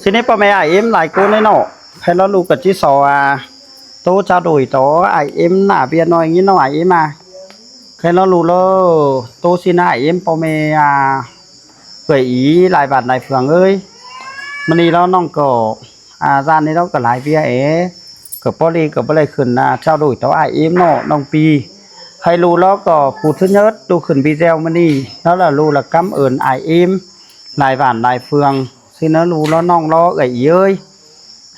ทีนี้พ่อแม่ไอเอ็มหลายคนเลยเนาะให้เราลูกกับที่สอโตชาโดยโตไอเอ็มหน้าเบียน้อยงี้เนาะไอเอ็มให้เราลูกแล้วโตสินะไอเอ็มพ่อแม่เปื่อยอีหลายบาทหลายเฟืองเอ้ยมันนี่เราน้องก็ร้านนี้เราก็หลายเบียก็พอดีก็บ่ได้ขึ้นเจ้าโดยโตไอเอ็มเนาะน้องปีให้รู้แล้วก็พูดถึงเนิร์ดดูขึ้นวีเซลมันนี่แล้วล่ะรู้ละกำเอิญไอเอ็มหลายบาทหลายเฟืองสินะรู้แล้วน้องล้อเอ้ย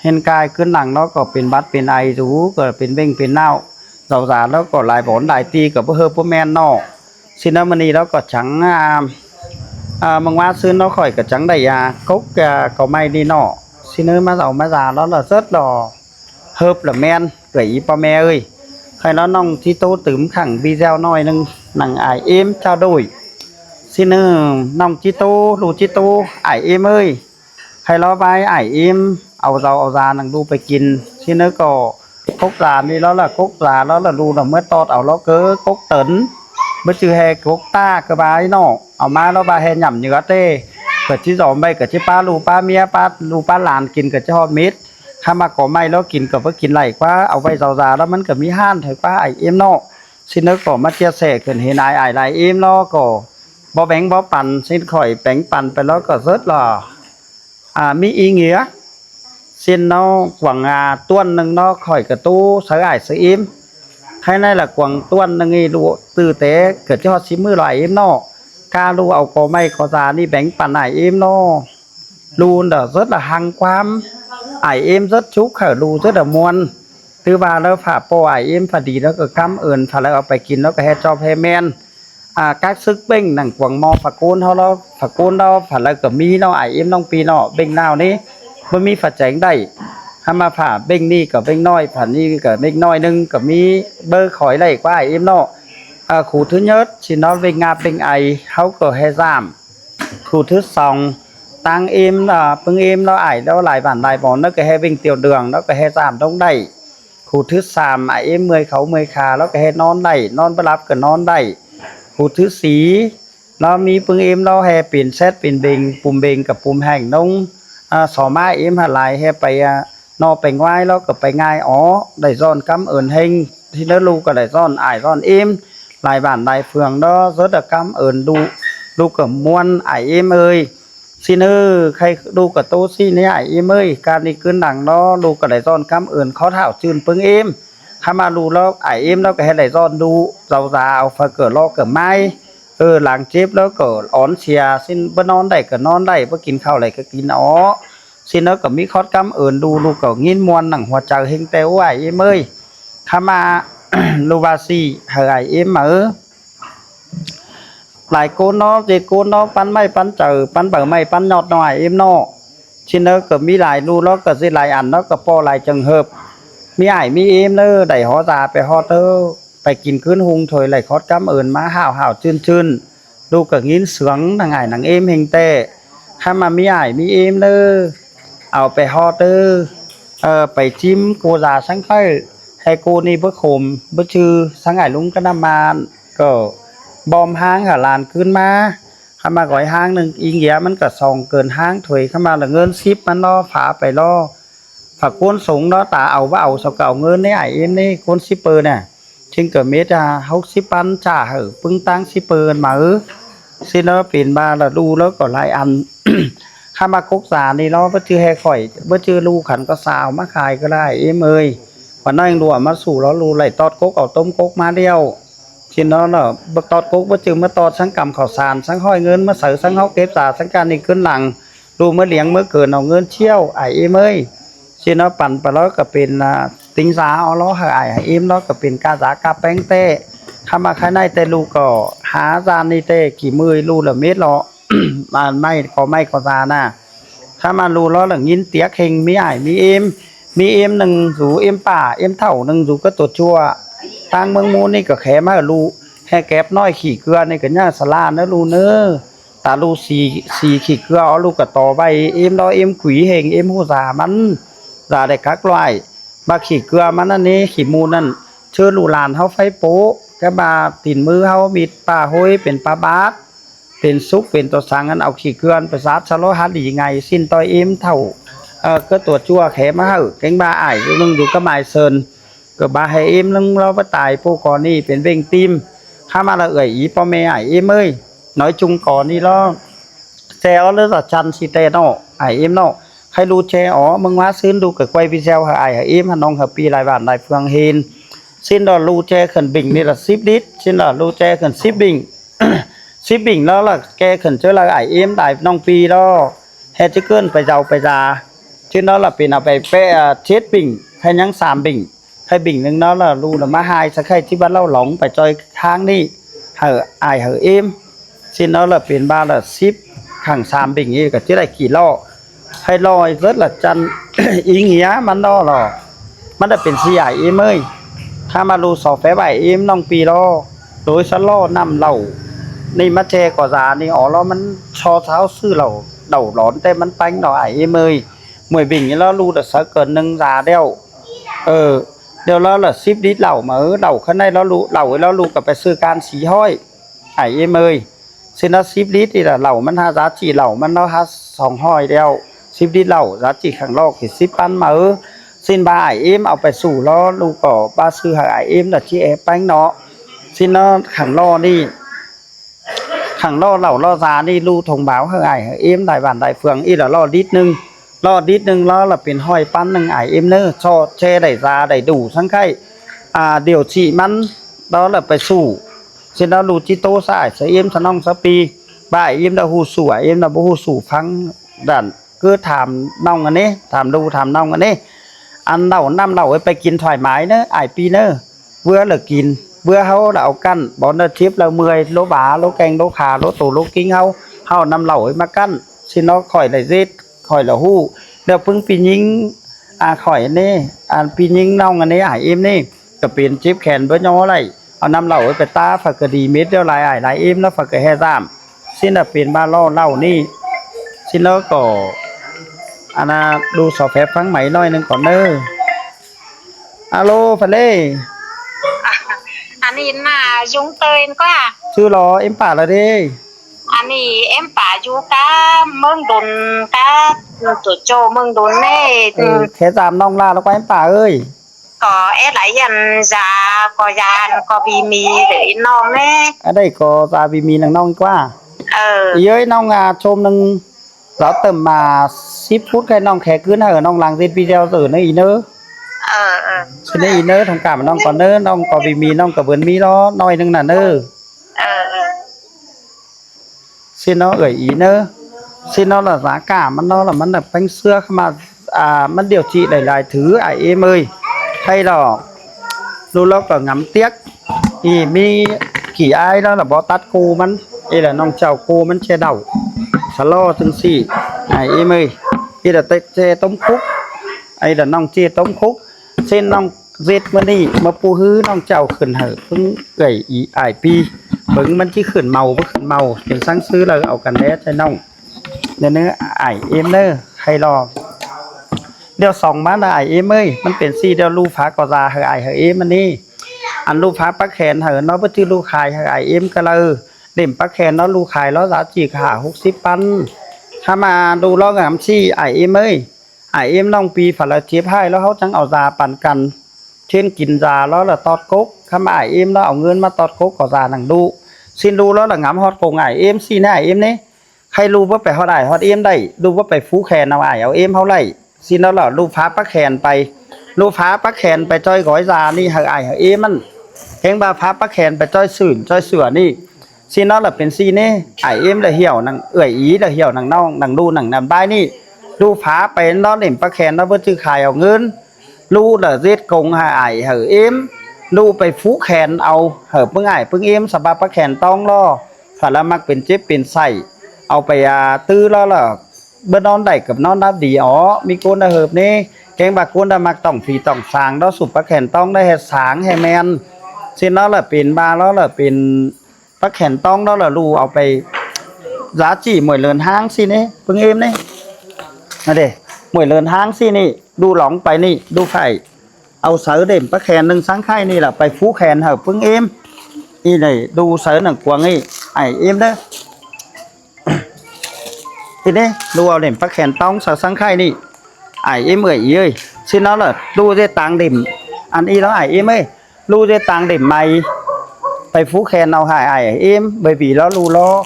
เห็นกายขึ้นหลังแล้วก็เป็นบัดเป็นไอรู้ก็เป็นเบ่งเป็นเน่าเสาสารแล้วก็หลายบอนหลายตีกับเฮอพวกแม่นนอกสินะมันนี่แล้วก็จังมังว่าซื้อน้อข่อยกับจังได้กกก็ไม่ดีนอสินะมาเอามาจาแล้วล่ะเซิร์ชดอเฮิบละแม่นเกยป้าแม่เอ้ยใครแล้วน้องที่โตตื่มขังวีเซลน้อยนึงหนังไอเอ็มเจ้าดุยสินะน้องจิโตลูจิโตไอเอ็มเอ้ยใครล้อไปไอเอ็มเอาเราเอาจานังดูไปกินสินะก็กกลานี่แล้วล่ะกกลาแล้วล่ะดูเราเมื่อตอดเอาล้อเก้อกกเตินเมื่อจือแฮกกตากระบายนอเอามาแล้วบาแฮหย่ำเนื้อเต้เกิดที่สองใบเกิดที่ป้าลูป้าเมียป้าลูป้าหลานกินกับเจ้าเม็ดถ้ามาก่อไม่แล้วกินกับเพื่อกินไหลกว่าเอาไว้เสาๆแล้วมันก็มีห้านถือป้าไอเอ็มนอสินะก็มาเจียแสกขึ้นเห็นไอไหลเอ็มนอก็บ่แบงบ่ปั่นสิ้นข่อยแบงปั่นไปแล้วก็เซิร์ชหล่อมีอีเงี้ยสิ้นนอกวางต้วนหนึ่งนอข่อยกระตู้ใส่ไอใส่เอ็มให้นั่นแหละกวางต้วนหนึ่งดูตื่นเตะเกิดที่ฮอดซิมือไหลเอ็มนอกาลูเอาก็ไม่ขอจานี่แบงปั่นไอเอ็มนอลูนเด้อเซิร์ชละหังความไอเอ็มเซิร์ชชุกเขาลูเซิร์ชละมวนคือว่าแล้วผ่าโปไอเอ็มพอดีแล้วก็ค้ำเอิญผ่าแล้วเอาไปกินแล้วก็แฮจอบแฮแมนcác sức binh nằng quảng mò phật côn đó phải là cả mi nó ai em nông pi nó binh nào ní mới mi phải tránh đây hay mà phải binh ni cả binh nói phải ni cả binh nói nưng cả mi bơ khỏi này qua ai em nó khu thứ nhất thì nó binh binh ai háo cờ hay giảm khu thứ sòng tăng em là bưng em nó ai đó lại bản lại bỏ nó cái hay binh tiểu đường nó cái hay giảm đông đầy khu thứ sàm ai em 10 khá nó cái hay non đầy non bắp lạp cả non đầy khu thứสีเรามีปึงเอ็มเราแฮเปลี่ยนเซตเปลี่ยนเบงปุ่มเบงกับปุ่มแห่งน้องสอมาเอ็มหาลายแฮไปนอไปง่ายแล้วก็ไปง่ายอ๋อได้ซ้อนกำเอิญเฮงที่นั่นลูกก็ได้ซ้อนอ้ายซ้อนเอ็มหลายบ้านหลายเฟืองđó rất làกำเอิญดูลูกกับมวนอ้ายเอ็มเอ้ยสิเนอใครดูกับโตซี่เนี่ยอ้ายเอ็มเอ้ยการนี้ขึ้นหนังเนาะลูกก็ได้ซ้อนกำเอิญเขาเท่าจืนปึงเอ็มถ้ามาดูแล้วไอเอ็มแล้วก็ให้ไหลซ้อนดูเราจะเอาฝาเกิดลอกเกิดไม้หลังเจ็บแล้วก็อ่อนเสียสิ้นบ่นอนได้ก็นอนได้บ่กินข้าวอะไรก็กินอ๋อสิ้นแล้วก็มีคอดกำเอิญดูลูกก็งิ้นมวนหนังหัวใจเฮงแต่ว่าไอเอ็มเอ้ยถ้ามาลูบาซีเฮไอเอ็มหลายโกนเนาะเจ็ดโกนเนาะปั้นไม่ปั้นเจอปั้นเบอร์ไม่ปั้นยอดหน่อยเอ็มเนาะสิ้นแล้วก็มีหลายรูแล้วก็สิหลายอันแล้วก็ปอหลายจังเฮิบมีไอมีเอ็มเนอได้หอตาไปหอเธอไปกินขึ้นหุงถอยไหลคอดกำเอิญมาห่าวชื่นดูกับงิ้นเสืองนางไอหนังเอ็มเฮงเต้ถ้ามามีไอมีเอ็มเนอเอาไปหอเธอไปจิ้มโกซาสังไข่ให้โกนี่เพื่อขมเพื่อชื่อสังไอลุงก็นำมาก็บอมห้างหาลานขึ้นมาเข้ามาก่อยห้างหนึ่งอีเหี้ยมันก็ส่องเกินห้างถอยเข้ามาละเงินซิปมันล่อฝาไปล่อฝักโคนสูงđóตาเอาว่าเอาสเก่าเงินในไอเอ็มนี่โคนซิปเปอร์เนี่ยชิงเกิดเมตร60 ปันจ่าเหอะปึ้งตั้งซิปเปอร์มาซิแล้วเปลี่ยนมาแล้วดูแล้วก็หลายอัน ข้ามากกสานี่เนาะเพื่อชื่อแฮข่อยเพื่อชื่อลูกขันก็สาวมาขายก็ได้เอ็มเอ้ยวันนั้นรัวมาสู่แล้วรูไหลตอดกกเอาต้มกกมาเดียวชินเนาะเนาะบักตอดกกเพื่อชื่อมาตอดสังกำข่าวสารสังห้อยเงินมาใส่สังเฮาเก็บสาสังการนี่ขึ้นหลังดูเมื่อเลี้ยงเมื่อเกินเอาเงินเชี่ยวไอเอ็มเอ้ยชินปั่นไปแล้วก็เป็นติงสาเอาล้อหายเอ็มแล้วก็เป็นกาสากาแป้งเต้ถ้ามาใครในแต่ลูกก็หาจานนี่เต้กี่มือลูละเม็ดล้อ มันไม่ก็จาน่ะถ้ามาลูล้อหลังยินเตียกเฮงมีไอมีเอ็มหนึ่งสูเอ็มป่าเอ็มเท่าหนึ่งสูก็ตัวชั่วทางเมืองมูนี่ก็แขมาลูแห่แก็บน้อยขี่เกลือในกันย่าสลาเนื้อลูเนื้อตาลูสีขี่เกลือเอาลูกก็ต่อใบเอ็มล้อเอ็มขุยเฮงเอ็มหัวสามันจาได้คักลอยบาขี่เกลือมันนั่นนี่ขี่มูนั่นเชื่อลูลานเฮาไฟโป๊ก็บาตินมือเฮามีปลาห้อยเป็นปลาบาสเป็นซุปเป็นตัวสังกันเอาขี่เกลือไปซัดชะโลฮัดดีไงสิ้นต่อยเอ็มเท่า cái tổ chua khé mà hở cánh ba ải lưng dù các bài sơn cái ba hay em lưng lo bắt tài po còn điเป็นเวงtimข้ามาละเอ่ยอีพ่อแม่ไอ้เอ็มเอ้ยน้อยจุงก่อนนี่ล้อแจเอาเลือดจันสีเตนอไอ้เอ็มเนาะใครรู้แจอ๋อมึงว่าซื้อดูกับไว้พี่เซลไอ้เอ็มฮันน้องหับปีหลายบาทหลายเฟืองเฮนxin là lưu che khẩn bìnhนี่là ship đít xin là lưu che khẩn ship bình ship bình đó là ke khẩn chơi làไอ้เอ็มđạiน้องปีđó hết chứ cơn phải giàu phải già chứ đó làเป็นเอาไปเปะchết bình hay nhắn sàm bình hay bìnhนึงđó là lưu là má hai sẽ khaiที่บ้านเราหลงไปจอยค้างนี่เหอไอ้เหอเอ็มxin đó là เป็นบ้านlà ship hàng sàm bìnhนี่กับที่ได้กี่ล้อให้ลอยrất là chân ý nghĩa มันđó là มันจะเป็นสีใหญ่เอ็มเอ้ยถ้ามาดูสอบแฝงใบเอ็มน้องปีล้อโดยสล้อนำเหล่านี่มาแจก่อจานี่อ๋อแล้วมันชอเท้าซื้อเหล่าเดาร้อนแต่มันปังดอกไอ้เอ็มเอ้ยมวยบิ่งแล้วรู้แต่สักเกินนึงจาเดียวเดี๋ยวแล้วล่ะซิปดิเหล่ามาเหล่าข้างในแล้วรู้เหล่าแล้วรู้กับไปซื้อการสีห้อยไอ้เอ็มเอ้ยเซนซิปดินี่แหละเหล่ามันหาgiá trịเหล่ามันเนาะหา2ห้อยเดียวซิปดิเหล่าgiá trịข้างนอกคือ10 ปันมาxin ba ải emเอาไปสู่ล้อลูกก็บ้าซื้อหาเอ็มน่ะที่แอปังเนาะxin nóขังล้อนี่ขังล้อเหล่าล้อซานี่ลูกทงบ่าวหาเอ็มได้บ้านได้เฟืองอีละล้อดิดนึงล้อละเป็นห้อยปั้นนึงไอเอ็มเนอร์ชอแช่ได้ซาได้ดูทั้งไข่เดี๋ยวฉีมันđó là ไปสู่ xin nóลูจิโตสายเอ็มสนองสปีบ่ายเอ็มได้ฮู้สู่เอ็มได้บ่ฮู้สู่ฟังดันคือถามน้องอันนี้ถามดูถามน้องอันนี้อันเรานำเราไปกินถอยไม้เนอะไอปีเนอะเบื่อเหลือกินเบื่อเขาเอากั้นบอลเนอทิพเราเมื่อยโลบาโลแกงโลขาโลตูโลกิ้งเขานำเรามากั้นสิน้องข่อยไหลเจ็ดข่อยละหู้เดี๋ยวพึ่งปียิงข่อยนี่ปียิงน้องอันนี้ไอเอ็มนี่ก็เป็นจิ๊บแขนเบื่อย้ออะไรเอานำเราไปตาฝักกระดีเม็ดเดียวหลายเอ็มแล้วฝักกระแห่ซ้ำสิ้นเป็นบ้าล่อเล่านี่สิ้นแล้วก็อันน่ะดูสอบแฟฟังใหม่น้อยนึงก่อนเนออะโลฟะเล่อันนี้น่ะยุงเตยนก็ชื่อรอเอ็มป่าละเด้อันนี้เอ็มป่าอยู่กะเมืองดนกะตัวโจเมืองดนเน่แค่จามน้องลาแล้วก็เอ็มป่าเอ้ยก็หลายยันจาก็ยานก็บีมีหรือน้องเน่ได้ก็จาบีมีนังน้องกว่าเย้ยน้องชมนึงเราเติมมา10 phút แค่น้องแขกขึ้นน้องหลังเสร็จพี่เดียวตื่นอีเนอฉะนั้นอีเนอทางการน้องก่อนเนอน้องก็มีน้องกับเบิร์นมีล้อน้อยนึงน่ะเนอxin nó gửi ý nơ xin nó là giá cả nó làมันแบบbánh xưa màมันđiều trị đầy lại thứ em ơi hay là lúc đó có ngắm tiếc thì mi kỳ ai đó là bỏ tát côมันđây làน้องเจ้าcôมันche đầuสโลถึงสี่em ơi đây là cheต้มคุกđây làน้องcheต้มคุกเส้นน้องเจ็ดมันนี่มาปูฮื้อน้องเจ้าขึ้นเหอะเพิ่งเกยอีไอปีเบิ่งมันที่ขึ้นเมาบ่ขึ้นเมาเป็นสั่งซื้อแล้วเอากันแล้ใช่น้องเดี๋ยวนี้ไอเอ็มเนอร์ใครรอเดี๋ยว2มาได้ไอเอ็มเอ้ยมันเป็นซี่เดี๋ยวลูกฟ้าก็จะเหอะไอเหอะเอ็มมันนี่อันลูกฟ้าปักแขนเหอะเนาะบ่ชื่อลูกขายเหอะไอเอ็มก็เลยเล่มปักแขนเนาะลูกขายแล้วgiá trịค่ะ60 ปันถ้ามาดูล้องามซี่ไอเอ็มเอ้ยไอเอ็มน้องปีฝาละเจี๊ยบให้แล้วเขาจังเอายาปั่นกันเช่นกินยาแล้วละตอดก๊กถ้ามาไอเอ็มแล้วเอาเงินมาตอดก๊กก็ยาหนังดูxinดูแล้วละงามฮอดโกงไอเอ็มซี่นะไอเอ็มนี่ใครรู้ว่าไปฮอดไอฮอดเอ็มได้ดูว่าไปฟูแขนเอาไอเอาเอ็มเท่าไรxinแล้วล่ะลูกฟ้าปักแขนไปลูกฟ้าปักแขนไปจ้อยก้อยยานี่เหอะไอเหอะเอ็มมันแข้งบาฟ้าปักแขนไปจ้อยสื่นจ้อยเสือนี่xin nó là เป็นซี่นี่ไอเอ็มละเหี่ยวนังเอื่อยอีละเหี่ยวนังน้องนังดูนังนำได้นี่ลูกฟ้าไปnóเล่มปักแขนnóบ่ชื่อขายเอาเงินลูกละเจ็ดกงหาไอเหอะเอ็มลูกไปฟูแขนเอาเหอะเพิ่งไอเพิ่งเอ็มสบายปักแขนต้องล่อถ้าละมักเป็นเจ็บเป็นไส้เอาไปตื้อแล้วล่ะเบิ่นอนได้กับนอนรับดีอ๋อมีโกนได้เหิบนี่แกงบาโกนได้มักต้องฝีต้องสางแล้วสุปปักแขนต้องได้เฮ็ดสางให้แม่นxin nó là เป็นบาแล้วล่ะเป็นปักแขนต้องđó là lưuเอาไปgiá trị หมวยเลินห้างสินี่เพิ่งเอ็มนี่นะเด้หมวยเลินห้างสินี่ดูหลงไปนี่ดูไข่เอาเสือเด่มปักแขนหนึ่งสังไข่นี่แหละไปฟูแขนเหอะเพิ่งเอ็มนี่เลยดูเสือหนังกวางนี่ไอเอ็มเด้อทีนี้ดูเอาเด่มปักแขนต้องเสือสังไข่นี่ ai em ơi xin nó là lu dê tàng điểm ăn y nó ai em ơi lu dê tàng điểm màyไปphú khen nào hại ai em bởi vì nó lu lo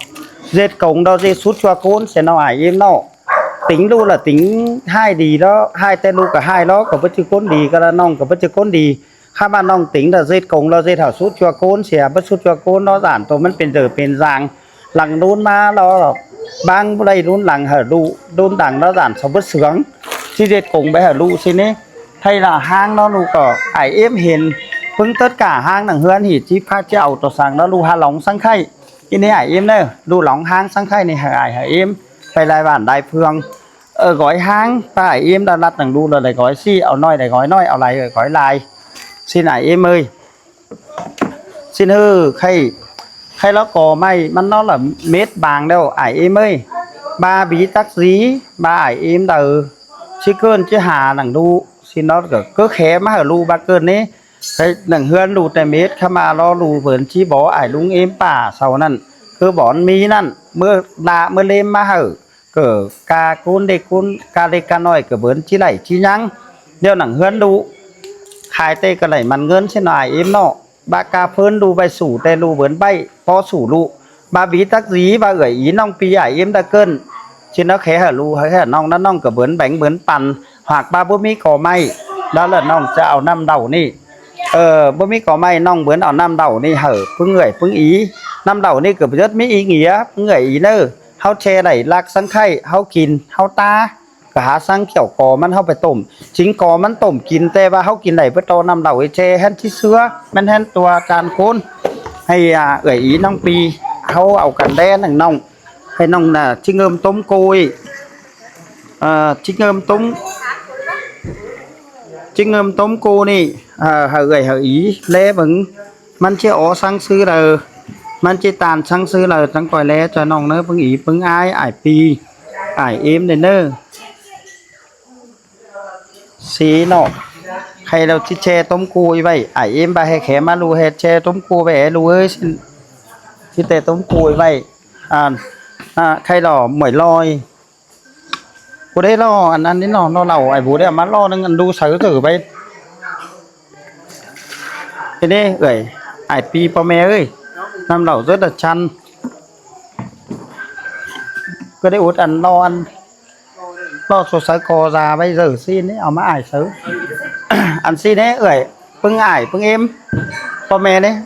dê cổng đó dê sút cho côn sẽ nào ai em nó tính lu là tính hai đi đó hai tên lu cả hai đó có bất chữ côn đi cả là nong có bất chữ côn điข้ามาน้องติ๋งแต่เจ็ดกงเราเจ็ดหาสุดชัวโกนเสียบัดสุดชัวโกนเราด่านตัวมันเป็นเดือเป็นรางหลังนู้นมาเราบางไรนู้นหลังหาดูโดนดังเราด่านสมบัติเสืองที่เจ็ดกงไปหาดูสินี่hay là hang nó lu có ai em hiệnพึ่งtất cả hang đằng hươn thì chỉ pha treoตัวสั่งแล้วluหาหลงสังไข่ที่นี่ไอ้เอ็มเนอะluหลงหางสังไข่นี่หายหายเอ็มไปลายบ้านได้เพื่องgói hang taไอ้เอ็มđã đặt đằng lu là để gói xiเอาน้อยđể góiน้อยเอาlại gói lại xin ai em ơi xin hư khay nó cò may nó là mét vàng đâu ai em ơi ba bí tắc dí ba ai em từ chỉ cơn chứ hà đằng đu xin nó cứ khé mà hở lu ba cơn ấy cái đằng hươn lu tại mét khăm mà lo lu vườn chi bỏ ai lúng emป่า sauนั่น cứ bón míนั่น mưa lên mà hở cỡ ca côn đê côn ca đê ca nói cỡ vườn chi lẩy chi nhăng đeo đằng hươn lu khai tê cái nàyมันเงิน xin ai em nọ ba ca phơn lu bay sủ tê lu vườn bay po sủ lu ba bí tắc dí ba gửi ý nong pi ai em đã cơn trên nó khé hở lu hở nong nó nong cả vườn bánh vườnปั่น hoặc ba bố mí cỏ may đó là nong sẽ ao năm đầu nè bố mí cỏ may nong vườn ao năm đầu nè hở phương người phương ý năm đầu nè cực rất mỹ ý nghĩa phương người ý nơ hao che đẩy lạc sang khay hao kín hao ta cảหาสังเขียวกอมันเฮาไปต้มจิงกอมันต้มกินแต่ว่าเฮากินได้เบ่ตอนำเหล่าไอ้แช่แฮนที่เสื้อมันแฮนตัวจานโคนให้เอื้อยอีน้องปีเฮาเอากันแดนหนังน้องให้น้องน่ะชิงเอิมต้มโกยชิงเอิมต้มโกนี่หาเอื้อยหาอีแลเบิ่งมันสิอ๋อสังซื้อเด้อมันสิตานสังซื้อเด้อจังก่อยแลจอยน้องเด้อเพิ่งอีเพิ่งอายอ้ายปีอ้ายเอ็มเด้อเด้อxí nọ hay đâu chỉ che tôm cùi vậy ai em ba hay khé mà lu hay che tôm cùi vậy lu ơi xin chỉ tè tôm cùi vậy hay đỏ mỏi loi cô đấy lo ăn đến nó lẩu ai bố đấy mà lo đang ăn đu sấy thử vậy thế đây ơi ai pi po mẹ ơi năm lẩu rất là chăn cái đấy út ăn lo ăn lo số sấy cò già bây giờ xin đấy, mà ải sớ, ăn xin đấy, ơi, pưng ải, pưng em, con mẹ đấy,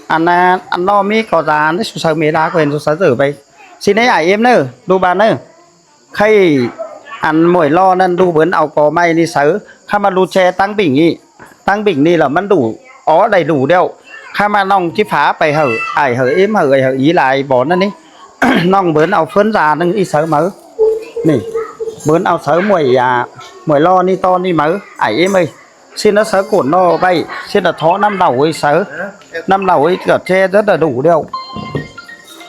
ăn lo mi cò già đấy, số sấy mẹ đá quên số sấy giờ vậy, xin đấy ải em nữa, đu bàn nữa, khay ăn mỗi lo nên đu bướn ao cò may đi sớ, khi mà đu che tăng bình đi làมันđủ, ó đầy đủ đeo, khi mà nong chỉ pháไปhở, ải hở em hở ý lại bỏ nó đi. Nong bướn ao phấn già nâng y sớ mớ nè bướn ao sớ mùi lo ni to ni mớ ai em ơi xin nó sớ cổn nó bay xin là thó năm đầu ấy sớ năm đầu ấy cỡ tre rất là đủ đeo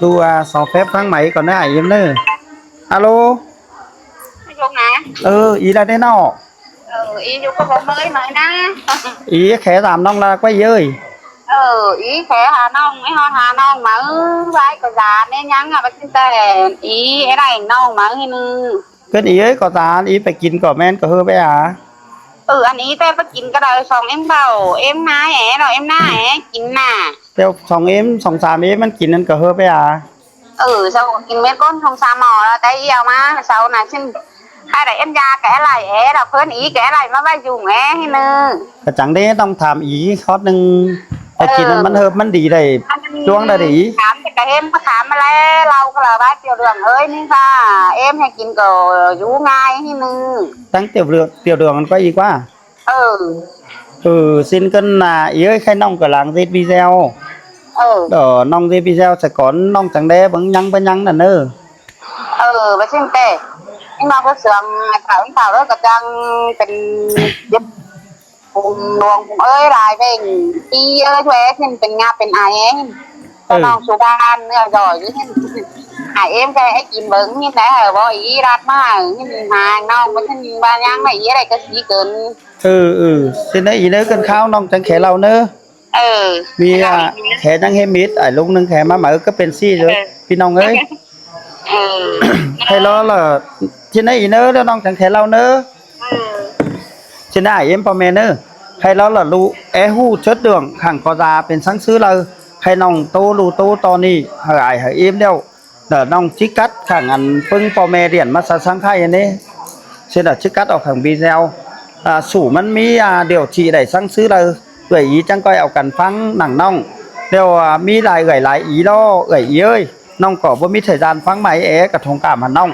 đu sáu phép tháng mấy còn ai em nữa alo ý là thế nào ý vô có bộ mới mới nè ý khẽ giảm nong là quay ơi ý khẽ hà nong mà vai có già nên nhắn bác sĩ tè ý cái này nong mà hình cái ý ấy có giá ý phải kín cỏ men có hơi bé anh ý tè phải kín cái đời xong em bảo em nái rồi em nái kín nà theo xong em xong xàm emมันkín nên có hơi bé sao kín mấy con không xa mò là tay yêu mà sau này xin hai đứa em ra kẻ lại là phớn ý kẻ lại mà bay dùng hình cái chẳng đấyต้องถามý hot nângไอ้กินมันเฮิบมันดีได้ช่วงได้ดีถามแต่เอ็มก็ถามมาแล้วเราก็เลยว่าเตี๋ยวเรืองเอ้ยนี่ค่ะเอ็มให้กินก็อยู่ง่ายที่นึงตั้งเตี๋ยวเรืองมันก็อีกว่าxin cân là ý ơi khai nong cửa làng dệt video ở nong dệt video sẽ có nong chẳng đế bằng nhăng là nơ và xin tệ nhưng mà có sườn thảo đó cả trang tình giúp cùng luồng ơi lại về đi ơi thuê thêmเป็นงานเป็นไอ้น้องสุดานrồi ai em cái ai chìm vững như thế ởบ่ý đặt mà như hàng non với thân ba nhang này ý đây cái gì cần xin đấy ý nữa cần khao nong chẳng khẽ lâu nữa vì khẽ chẳng hem mít ở lúc nâng khẽ mà mở cái pensi rồiพี่น้องเอ้ย hay lo là trên này nữa đó non chẳng thể lâu nữa เออ trên này em po mẹ nữa hay lo là lu é hu chất đường hàng có già bên sáng xứ là hay nòng tô lu tô to ni hở ai hở em đeo đỡ nòng chích cắt hàng ăn phương po mẹ điện mà sáng khai này trên là chích cắt ở hàng video sủมันมีđiều trị để sáng xứ là gửi ý chẳng coi ở cần phăng nặng nòng đềuมีlại gửi lại ý đó gửi ý ơi nòng có vôมีthời gian phăng máy é cả thông cảm hẳn nòng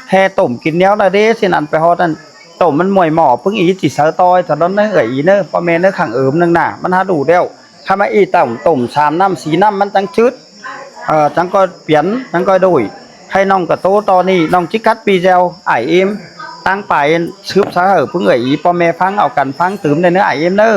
hè tổm kín néo là đế xin ăn phải ho tan tổmมันมวยหมอพึ่งอีจิเสาตอยแต่ดอนเอ้ยอีเนอพ่อแม่เนอขังเอิมนึงน่ะมันหาดูเดียวถ้ามาอีต่ม3 น้ำ4 น้ำมันจังชืดจังก็เปลี่ยนจังก็ดุยให้น้องกับโตตอนนี้น้องจิกัดปีเจลไอเอ็มตั้งไปซึบสาเหอพึ่งเอ้ยอีพ่อแม่ฟังเอากันฟังตื่มในเนื้อไอเอ็มเนอ